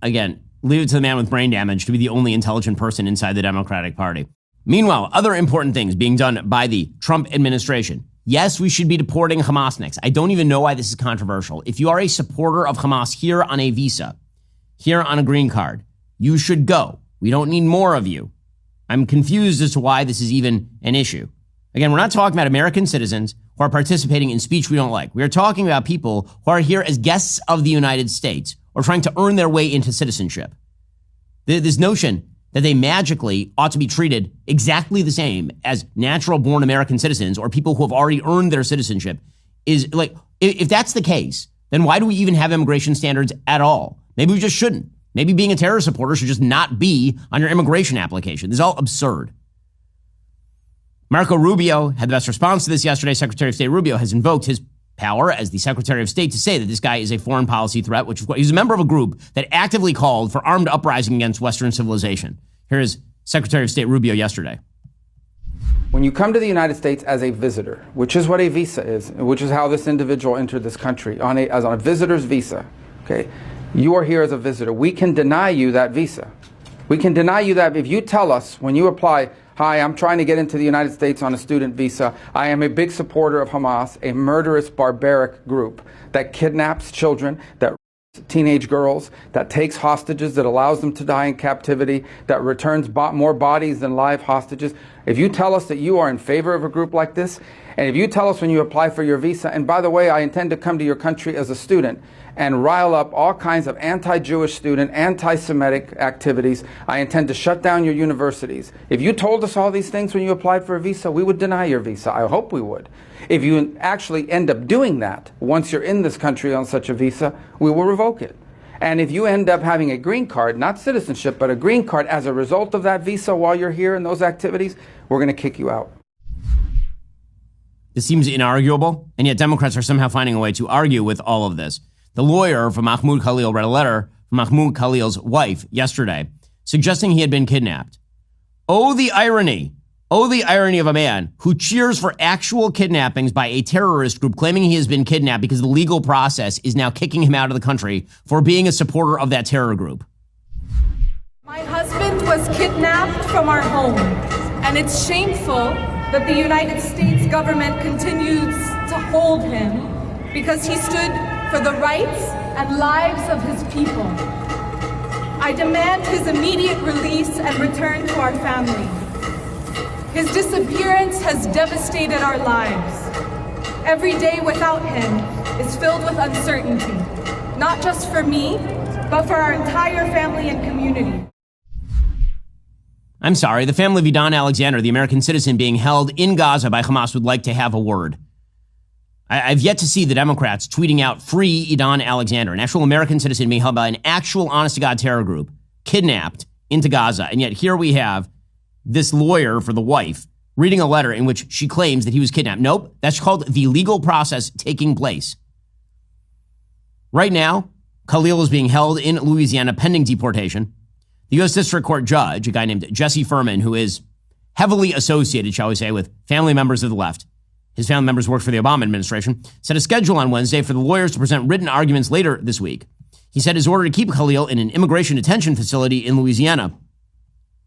Again, leave it to the man with brain damage to be the only intelligent person inside the Democratic Party. Meanwhile, other important things being done by the Trump administration. Yes, we should be deporting Hamasniks. I don't even know why this is controversial. If you are a supporter of Hamas here on a visa, here on a green card, you should go. We don't need more of you. I'm confused as to why this is even an issue. Again, we're not talking about American citizens who are participating in speech we don't like. We are talking about people who are here as guests of the United States or trying to earn their way into citizenship. This notion that they magically ought to be treated exactly the same as natural-born American citizens or people who have already earned their citizenship is like, if that's the case, then why do we even have immigration standards at all? Maybe we just shouldn't. Maybe being a terror supporter should just not be on your immigration application. This is all absurd. Marco Rubio had the best response to this yesterday. Secretary of State Rubio has invoked his power as the Secretary of State to say that this guy is a foreign policy threat, which he's a member of a group that actively called for armed uprising against Western civilization. Here is Secretary of State Rubio yesterday. When you come to the United States as a visitor, which is what a visa is, which is how this individual entered this country, as on a visitor's visa, okay, you are here as a visitor. We can deny you that visa. We can deny you that if you tell us when you apply, hi, I'm trying to get into the United States on a student visa. I am a big supporter of Hamas, a murderous, barbaric group that kidnaps children, that teenage girls, that takes hostages, that allows them to die in captivity, that returns more bodies than live hostages. If you tell us that you are in favor of a group like this, and if you tell us when you apply for your visa, and by the way, I intend to come to your country as a student and rile up all kinds of anti-Jewish student, anti-Semitic activities, I intend to shut down your universities. If you told us all these things when you applied for a visa, we would deny your visa. I hope we would. If you actually end up doing that, once you're in this country on such a visa, we will revoke it. And if you end up having a green card, not citizenship, but a green card as a result of that visa while you're here in those activities, we're going to kick you out. This seems inarguable, and yet Democrats are somehow finding a way to argue with all of this. The lawyer for Mahmoud Khalil read a letter from Mahmoud Khalil's wife yesterday suggesting he had been kidnapped. Oh, the irony. Oh, the irony of a man who cheers for actual kidnappings by a terrorist group claiming he has been kidnapped because the legal process is now kicking him out of the country for being a supporter of that terror group. My husband was kidnapped from our home, and it's shameful that the United States government continues to hold him because he stood for the rights and lives of his people. I demand his immediate release and return to our family. His disappearance has devastated our lives. Every day without him is filled with uncertainty, not just for me, but for our entire family and community. I'm sorry, the family of Idan Alexander, the American citizen being held in Gaza by Hamas, would like to have a word. I've yet to see the Democrats tweeting out free Idan Alexander, an actual American citizen being held by an actual honest-to-God terror group, kidnapped into Gaza. And yet here we have this lawyer for the wife reading a letter in which she claims that he was kidnapped. Nope, that's called the legal process taking place. Right now, Khalil is being held in Louisiana pending deportation. The U.S. District Court judge, a guy named Jesse Furman, who is heavily associated, shall we say, with family members of the left, his family members worked for the Obama administration, set a schedule on Wednesday for the lawyers to present written arguments later this week. He said his order to keep Khalil in an immigration detention facility in Louisiana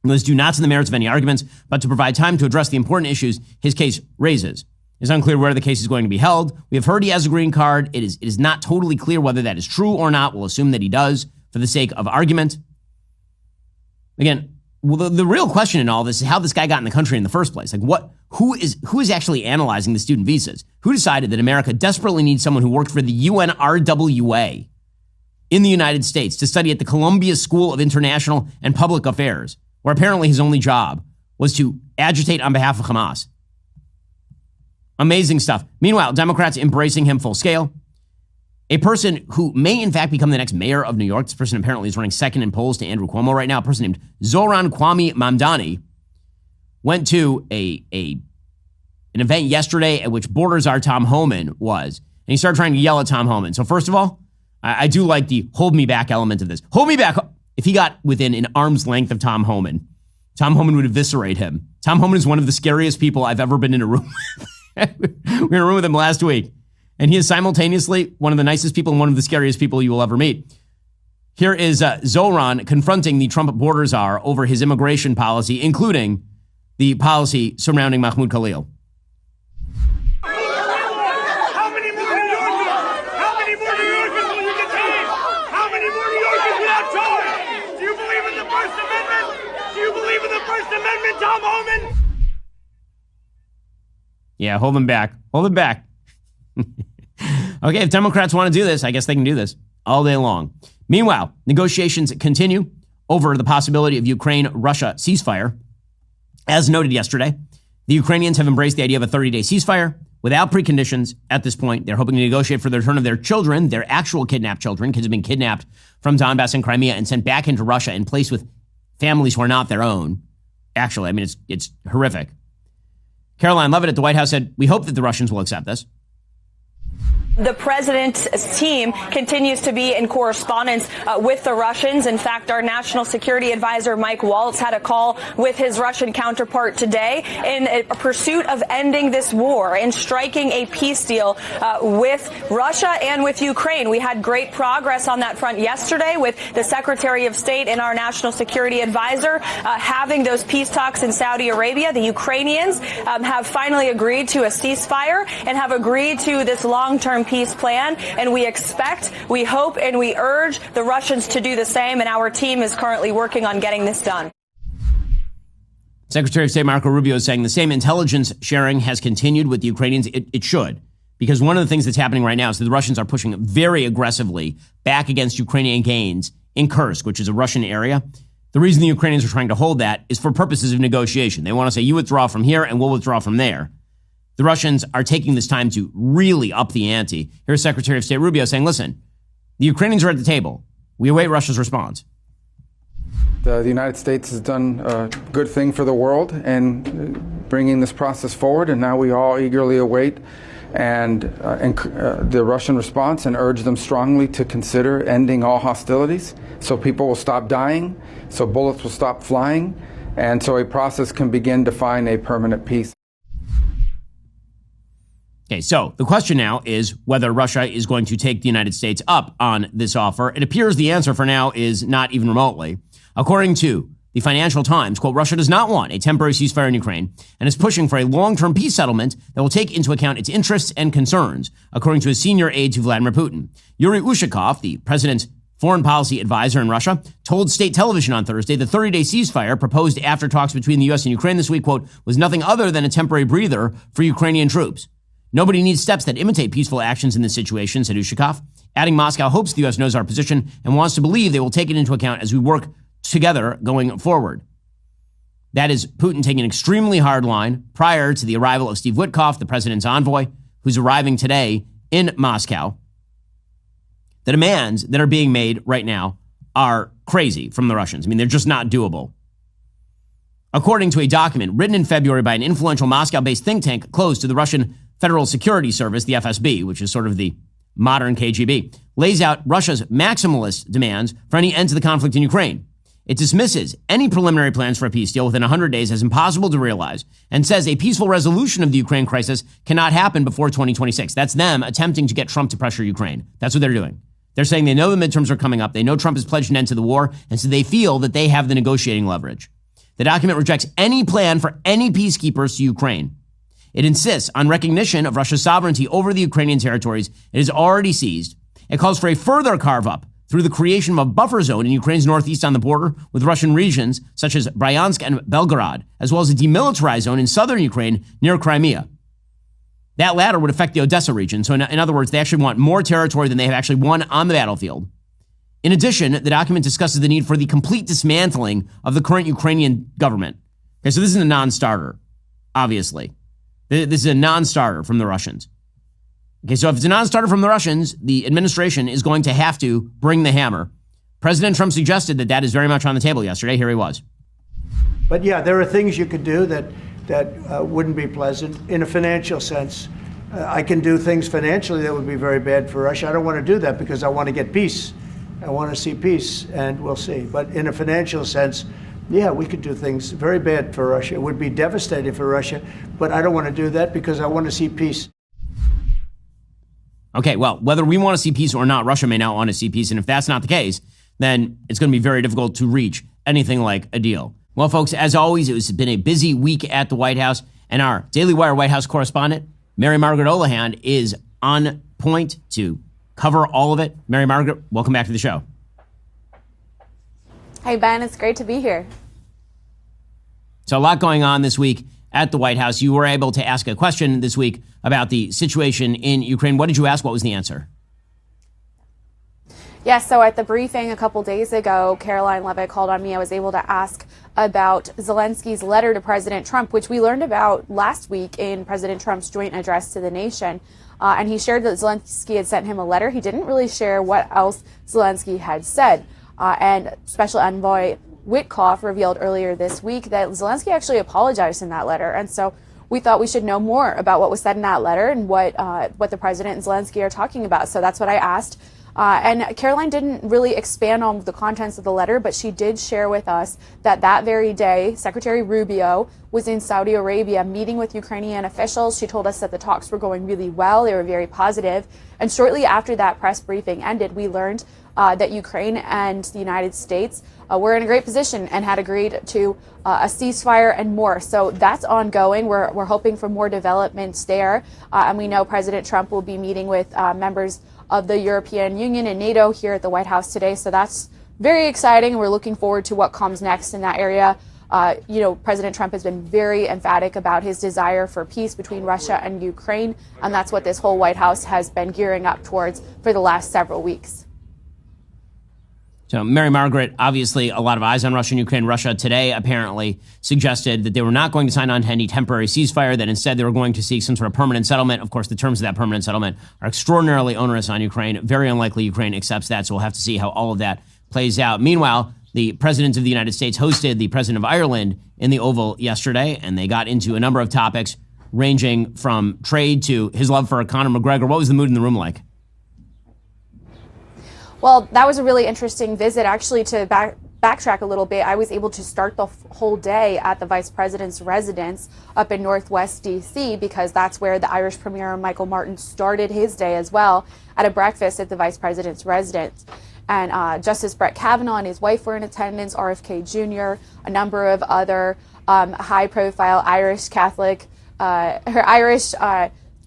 was due not to the merits of any arguments, but to provide time to address the important issues his case raises. It's unclear where the case is going to be held. We have heard he has a green card. It is not totally clear whether that is true or not. We'll assume that he does for the sake of argument. Again, well, the real question in all this is how this guy got in the country in the first place. Like, who is actually analyzing the student visas? Who decided that America desperately needs someone who worked for the UNRWA in the United States to study at the Columbia School of International and Public Affairs, where apparently his only job was to agitate on behalf of Hamas? Amazing stuff. Meanwhile, Democrats embracing him full scale. A person who may in fact become the next mayor of New York, this person apparently is running second in polls to Andrew Cuomo right now, a person named Zohran Kwame Mamdani, went to an event yesterday at which Borders Are Tom Homan was, and he started trying to yell at Tom Homan. So first of all, I do like the hold me back element of this. Hold me back. If he got within an arm's length of Tom Homan would eviscerate him. Tom Homan is one of the scariest people I've ever been in a room with. We were in a room with him last week. And he is simultaneously one of the nicest people and one of the scariest people you will ever meet. Here is Zohran confronting the Trump borders czar over his immigration policy, including the policy surrounding Mahmoud Khalil. How many more New Yorkers will you detain? How many more New Yorkers without charge? Do you believe in the First Amendment? Do you believe in the First Amendment, Tom Homan? Yeah, hold them back. Hold them back. Okay, if Democrats want to do this, I guess they can do this all day long. Meanwhile, negotiations continue over the possibility of Ukraine-Russia ceasefire. As noted yesterday, the Ukrainians have embraced the idea of a 30-day ceasefire without preconditions at this point. They're hoping to negotiate for the return of their children, their actual kidnapped children. Kids have been kidnapped from Donbass and Crimea and sent back into Russia and placed with families who are not their own. Actually, I mean, it's horrific. Caroline Levitt at the White House said, "We hope that the Russians will accept this." The president's team continues to be in correspondence with the Russians. In fact, our national security advisor, Mike Waltz, had a call with his Russian counterpart today in a pursuit of ending this war and striking a peace deal with Russia and with Ukraine. We had great progress on that front yesterday with the Secretary of State and our national security advisor having those peace talks in Saudi Arabia. The Ukrainians have finally agreed to a ceasefire and have agreed to this long-term peace plan, and we expect, we hope, and we urge the Russians to do the same, and our team is currently working on getting this done. Secretary of State Marco Rubio is saying the same intelligence sharing has continued with the Ukrainians. It should, because one of the things that's happening right now is that the Russians are pushing very aggressively back against Ukrainian gains in Kursk, which is a Russian area. The reason the Ukrainians are trying to hold that is for purposes of negotiation. They want to say, you withdraw from here and we'll withdraw from there. The Russians are taking this time to really up the ante. Here's Secretary of State Rubio saying, listen, the Ukrainians are at the table. We await Russia's response. The United States has done a good thing for the world in bringing this process forward, and now we all eagerly await the Russian response and urge them strongly to consider ending all hostilities so people will stop dying, so bullets will stop flying, and so a process can begin to find a permanent peace. Okay, so the question now is whether Russia is going to take the United States up on this offer. It appears the answer for now is not even remotely. According to the Financial Times, quote, Russia does not want a temporary ceasefire in Ukraine and is pushing for a long-term peace settlement that will take into account its interests and concerns, according to a senior aide to Vladimir Putin. Yuri Ushakov, the president's foreign policy advisor in Russia, told state television on Thursday the 30-day ceasefire proposed after talks between the U.S. and Ukraine this week, quote, was nothing other than a temporary breather for Ukrainian troops. Nobody needs steps that imitate peaceful actions in this situation, said Ushakov, adding Moscow hopes the U.S. knows our position and wants to believe they will take it into account as we work together going forward. That is Putin taking an extremely hard line prior to the arrival of Steve Witkoff, the president's envoy, who's arriving today in Moscow. The demands that are being made right now are crazy from the Russians. I mean, they're just not doable. According to a document written in February by an influential Moscow-based think tank close to the Russian Federal Security Service, the FSB, which is sort of the modern KGB, lays out Russia's maximalist demands for any end to the conflict in Ukraine. It dismisses any preliminary plans for a peace deal within 100 days as impossible to realize and says a peaceful resolution of the Ukraine crisis cannot happen before 2026. That's them attempting to get Trump to pressure Ukraine. That's what they're doing. They're saying they know the midterms are coming up. They know Trump has pledged an end to the war, and so they feel that they have the negotiating leverage. The document rejects any plan for any peacekeepers to Ukraine. It insists on recognition of Russia's sovereignty over the Ukrainian territories it has already seized. It calls for a further carve-up through the creation of a buffer zone in Ukraine's northeast on the border with Russian regions such as Bryansk and Belgorod, as well as a demilitarized zone in southern Ukraine near Crimea. That latter would affect the Odessa region. So in other words, they actually want more territory than they have actually won on the battlefield. In addition, the document discusses the need for the complete dismantling of the current Ukrainian government. Okay, so this is a non-starter, obviously. This is a non-starter from the Russians. Okay, so if it's a non-starter from the Russians, the administration is going to have to bring the hammer. President Trump suggested that is very much on the table yesterday. Here he was. But yeah, there are things you could do that wouldn't be pleasant in a financial sense. I can do things financially that would be very bad for Russia. I don't want to do that because I want to get peace. I want to see peace, and we'll see. But in a financial sense, yeah, we could do things very bad for Russia. It would be devastating for Russia, but I don't want to do that because I want to see peace. Okay, well, whether we want to see peace or not, Russia may not want to see peace. And if that's not the case, then it's going to be very difficult to reach anything like a deal. Well, folks, as always, it's been a busy week at the White House. And our Daily Wire White House correspondent, Mary Margaret Olahan, is on point to cover all of it. Mary Margaret, welcome back to the show. Hey, Ben, it's great to be here. So a lot going on this week at the White House. You were able to ask a question this week about the situation in Ukraine. What did you ask? What was the answer? Yes, so at the briefing a couple days ago, Caroline Levitt called on me. I was able to ask about Zelensky's letter to President Trump, which we learned about last week in President Trump's joint address to the nation. And he shared that Zelensky had sent him a letter. He didn't really share what else Zelensky had said. And Special Envoy Witkoff revealed earlier this week that Zelensky actually apologized in that letter. And so we thought we should know more about what was said in that letter and what the president and Zelensky are talking about. So that's what I asked. And Caroline didn't really expand on the contents of the letter, but she did share with us that very day, Secretary Rubio was in Saudi Arabia meeting with Ukrainian officials. She told us that the talks were going really well. They were very positive. And shortly after that press briefing ended, we learned that Ukraine and the United States were in a great position and had agreed to a ceasefire and more. So that's ongoing. We're hoping for more developments there. And we know President Trump will be meeting with members of the European Union and NATO here at the White House today. So that's very exciting. And we're looking forward to what comes next in that area. President Trump has been very emphatic about his desire for peace between Russia and Ukraine. And that's what this whole White House has been gearing up towards for the last several weeks. So, Mary Margaret, obviously a lot of eyes on Russia and Ukraine. Russia today apparently suggested that they were not going to sign on to any temporary ceasefire, that instead they were going to seek some sort of permanent settlement. Of course, the terms of that permanent settlement are extraordinarily onerous on Ukraine. Very unlikely Ukraine accepts that, so we'll have to see how all of that plays out. Meanwhile, the President of the United States hosted the President of Ireland in the Oval yesterday, and they got into a number of topics ranging from trade to his love for Conor McGregor. What was the mood in the room like? Well, that was a really interesting visit. Actually, to backtrack a little bit, I was able to start the whole day at the Vice President's residence up in Northwest D.C. because that's where the Irish Premier Michael Martin started his day as well, at a breakfast at the Vice President's residence. And Justice Brett Kavanaugh and his wife were in attendance, RFK Jr., a number of other high-profile Irish Catholic, Irish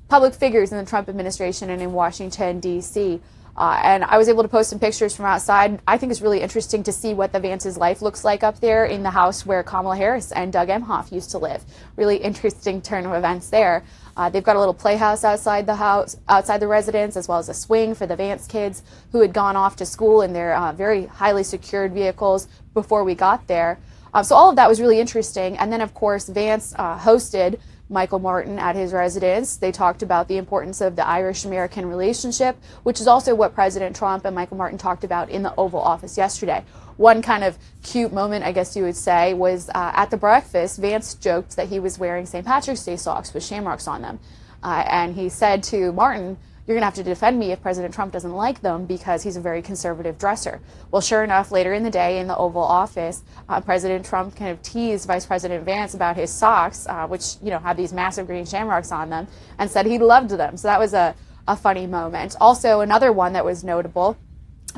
public figures in the Trump administration and in Washington, D.C. And I was able to post some pictures from outside. I think it's really interesting to see what the Vance's life looks like up there in the house where Kamala Harris and Doug Emhoff used to live. Really interesting turn of events there. They've got a little playhouse outside the house, outside the residence, as well as a swing for the Vance kids who had gone off to school in their very highly secured vehicles before we got there. So all of that was really interesting. And then, of course, Vance hosted Michael Martin at his residence. They talked about the importance of the Irish-American relationship, which is also what President Trump and Michael Martin talked about in the Oval Office yesterday. One kind of cute moment, I guess you would say, was at the breakfast, Vance joked that he was wearing St. Patrick's Day socks with shamrocks on them. And he said to Martin, "You're going to have to defend me if President Trump doesn't like them because he's a very conservative dresser." Well, sure enough, later in the day in the Oval Office, President Trump kind of teased Vice President Vance about his socks, which, have these massive green shamrocks on them, and said he loved them. So that was a funny moment. Also, another one that was notable,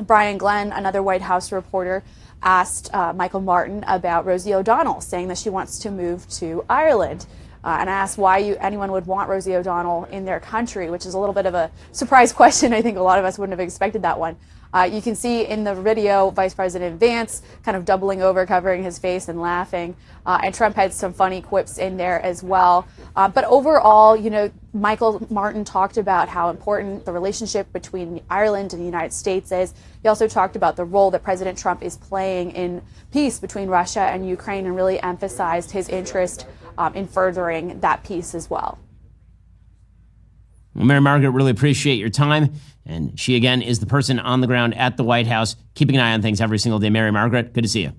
Brian Glenn, another White House reporter, asked Michael Martin about Rosie O'Donnell, saying that she wants to move to Ireland. And asked why anyone would want Rosie O'Donnell in their country, which is a little bit of a surprise question. I think a lot of us wouldn't have expected that one. You can see in the video Vice President Vance kind of doubling over, covering his face and laughing. And Trump had some funny quips in there as well. But overall, Michael Martin talked about how important the relationship between Ireland and the United States is. He also talked about the role that President Trump is playing in peace between Russia and Ukraine and really emphasized his interest in furthering that peace as well. Well, Mary Margaret, really appreciate your time. And she, again, is the person on the ground at the White House, keeping an eye on things every single day. Mary Margaret, good to see you.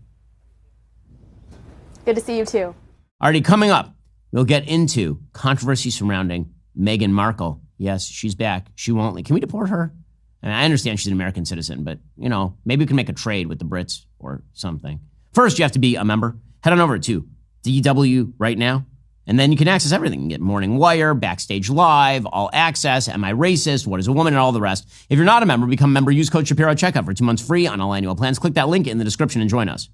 Good to see you, too. Already coming up, we'll get into controversy surrounding Meghan Markle. Yes, she's back. She won't leave. Can we deport her? I mean, I understand she's an American citizen, but, maybe we can make a trade with the Brits or something. First, you have to be a member. Head on over to DW right now, and then you can access everything. You can get Morning Wire, Backstage Live, All Access, Am I Racist, What is a Woman, and all the rest. If you're not a member, become a member. Use code Shapiro at checkout for 2 months free on all annual plans. Click that link in the description and join us.